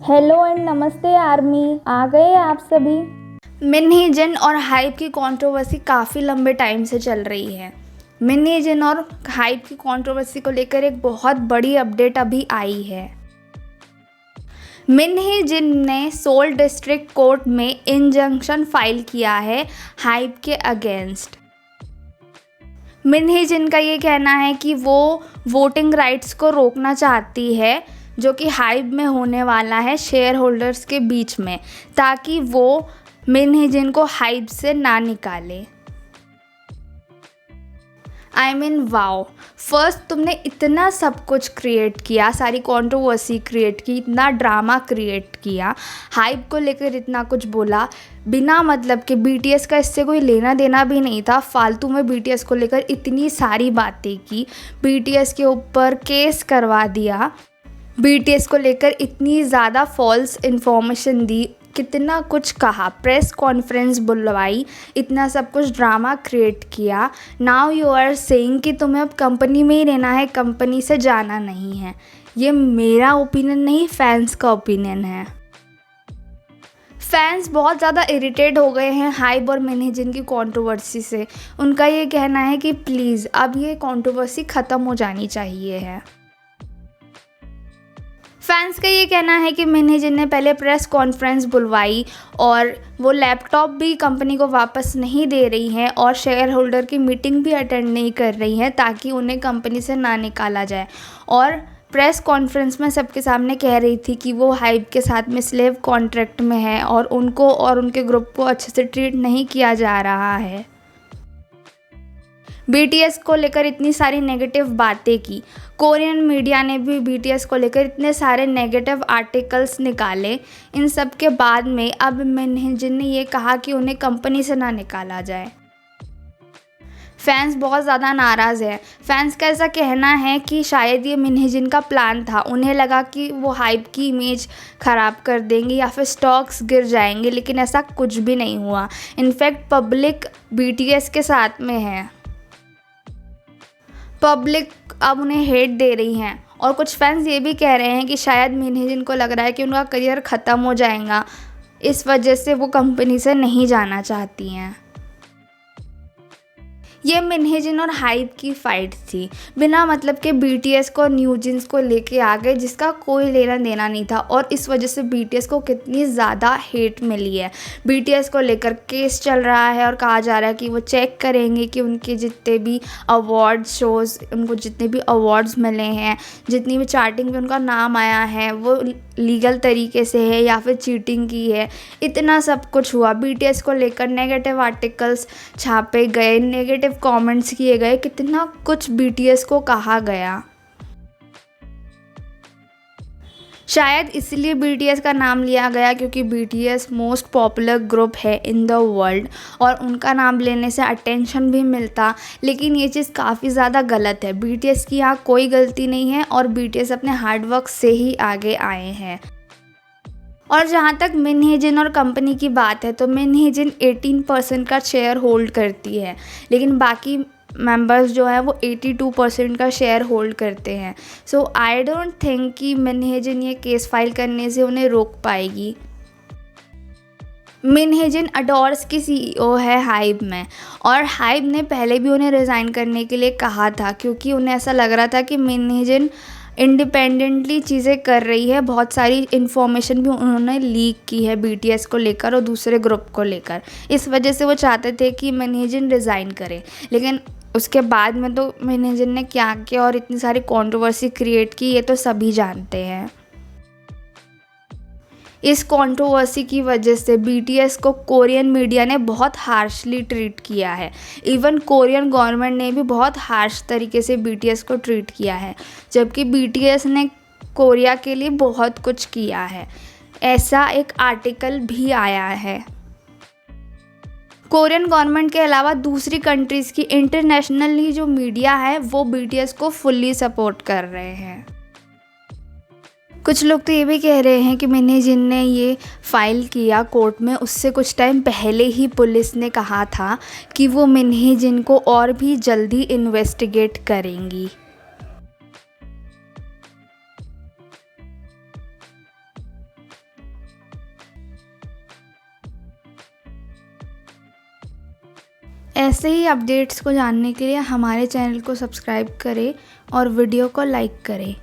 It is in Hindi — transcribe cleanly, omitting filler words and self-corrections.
हेलो एंड नमस्ते आर्मी, आ गए आप सभी। मिन्ही जिन और हाइप की कंट्रोवर्सी काफ़ी लंबे टाइम से चल रही है। मिन्ही जिन और हाइप की कंट्रोवर्सी को लेकर एक बहुत बड़ी अपडेट अभी आई है। मिन्ही जिन ने सोल डिस्ट्रिक्ट कोर्ट में इंजंक्शन फाइल किया है हाइप के अगेंस्ट। मिन्ही जिन का ये कहना है कि वो वोटिंग राइट्स को रोकना चाहती है जो कि हाइप में होने वाला है शेयर होल्डर्स के बीच में, ताकि वो मिन्ही जिन को हाइप से ना निकाले। आई मीन वाओ, फर्स्ट तुमने इतना सब कुछ क्रिएट किया, सारी कंट्रोवर्सी क्रिएट की, इतना ड्रामा क्रिएट किया, हाइप को लेकर इतना कुछ बोला बिना मतलब के। बीटीएस का इससे कोई लेना देना भी नहीं था, फालतू में बीटीएस को लेकर इतनी सारी बातें की, बीटीएस के ऊपर केस करवा दिया, बीटीएस को लेकर इतनी ज़्यादा फॉल्स इन्फॉर्मेशन दी, कितना कुछ कहा, प्रेस कॉन्फ्रेंस बुलवाई, इतना सब कुछ ड्रामा क्रिएट किया। नाउ यू आर सेइंग कि तुम्हें अब कंपनी में ही रहना है, कंपनी से जाना नहीं है। ये मेरा ओपिनियन नहीं, फैंस का ओपिनियन है। फैंस बहुत ज़्यादा इरिटेट हो गए हैं हाइप और मिन्ही जिन की कंट्रोवर्सी से। उनका ये कहना है कि प्लीज़ अब ये कंट्रोवर्सी ख़त्म हो जानी चाहिए है। फैंस का ये कहना है कि मिन्ही जिन ने पहले प्रेस कॉन्फ्रेंस बुलवाई और वो लैपटॉप भी कंपनी को वापस नहीं दे रही हैं और शेयर होल्डर की मीटिंग भी अटेंड नहीं कर रही हैं ताकि उन्हें कंपनी से ना निकाला जाए। और प्रेस कॉन्फ्रेंस में सबके सामने कह रही थी कि वो हाइप के साथ में स्लेव कॉन्ट्रैक्ट में है और उनको और उनके ग्रुप को अच्छे से ट्रीट नहीं किया जा रहा है। बीटीएस को लेकर इतनी सारी नेगेटिव बातें की, कोरियन मीडिया ने भी बीटीएस को लेकर इतने सारे नेगेटिव आर्टिकल्स निकाले। इन सब के बाद में अब मिन्ही जिन ने ये कहा कि उन्हें कंपनी से ना निकाला जाए। फैंस बहुत ज़्यादा नाराज़ है। फैंस का ऐसा कहना है कि शायद ये मिन्ही जिन का प्लान था, उन्हें लगा कि वो हाइप की इमेज ख़राब कर देंगे या फिर स्टॉक्स गिर जाएंगे, लेकिन ऐसा कुछ भी नहीं हुआ। इनफैक्ट पब्लिक बीटीएस के साथ में है, पब्लिक अब उन्हें हेट दे रही हैं। और कुछ फैंस ये भी कह रहे हैं कि शायद मिन्ही जिन को लग रहा है कि उनका करियर ख़त्म हो जाएगा, इस वजह से वो कंपनी से नहीं जाना चाहती हैं। ये मिन्ही जिन और हाइप की फ़ाइट थी, बिना मतलब के बीटीएस को न्यू जिन्स को लेके आ गए जिसका कोई लेना देना नहीं था, और इस वजह से बीटीएस को कितनी ज़्यादा हेट मिली है। बीटीएस को लेकर केस चल रहा है और कहा जा रहा है कि वो चेक करेंगे कि उनके जितने भी अवार्ड शोज़, उनको जितने भी अवार्ड्स मिले हैं, जितनी भी चार्टिंग में उनका नाम आया है, वो लीगल तरीके से है या फिर चीटिंग की है। इतना सब कुछ हुआ। बीटीएस को लेकर नेगेटिव आर्टिकल्स छापे गए, नेगेटिव कमेंट्स किए गए, कितना कुछ बीटीएस को कहा गया। शायद इसलिए बीटीएस का नाम लिया गया क्योंकि बीटीएस मोस्ट पॉपुलर ग्रुप है इन द वर्ल्ड और उनका नाम लेने से अटेंशन भी मिलता। लेकिन ये चीज़ काफ़ी ज़्यादा गलत है। बीटीएस की यहाँ कोई गलती नहीं है और बीटीएस अपने हार्डवर्क से ही आगे आए हैं। और जहाँ तक मिन्ही जिन और कंपनी की बात है, तो मिन्ही जिन 18% का शेयर होल्ड करती है, लेकिन बाकी मेंबर्स जो है वो 82% का शेयर होल्ड करते हैं। सो आई डोंट थिंक कि मिन्ही जिन ये केस फाइल करने से उन्हें रोक पाएगी। मिन्ही जिन अडोर्स की सीईओ है हाइप में, और हाइप ने पहले भी उन्हें रिज़ाइन करने के लिए कहा था क्योंकि उन्हें ऐसा लग रहा था कि मिन्ही जिन इंडिपेंडेंटली चीज़ें कर रही है। बहुत सारी इन्फॉर्मेशन भी उन्होंने लीक की है बीटीएस को लेकर और दूसरे ग्रुप को लेकर। इस वजह से वो चाहते थे कि मिन्ही जिन रिज़ाइन करे, लेकिन उसके बाद में तो मिन्ही जिन ने क्या किया और इतनी सारी कंट्रोवर्सी क्रिएट की, ये तो सभी जानते हैं। इस कंट्रोवर्सी की वजह से बीटीएस को कोरियन मीडिया ने बहुत हार्शली ट्रीट किया है। इवन कोरियन गवर्नमेंट ने भी बहुत हार्श तरीके से बीटीएस को ट्रीट किया है, जबकि बीटीएस ने कोरिया के लिए बहुत कुछ किया है। ऐसा एक आर्टिकल भी आया है। कोरियन गवर्नमेंट के अलावा दूसरी कंट्रीज़ की इंटरनेशनली जो मीडिया है वो बीटीएस को फुल्ली सपोर्ट कर रहे हैं। कुछ लोग तो ये भी कह रहे हैं कि मिन्ही जिन ने ये फाइल किया कोर्ट में, उससे कुछ टाइम पहले ही पुलिस ने कहा था कि वो मिन्ही जिन को और भी जल्दी इन्वेस्टिगेट करेंगी। ऐसे ही अपडेट्स को जानने के लिए हमारे चैनल को सब्सक्राइब करें और वीडियो को लाइक करें।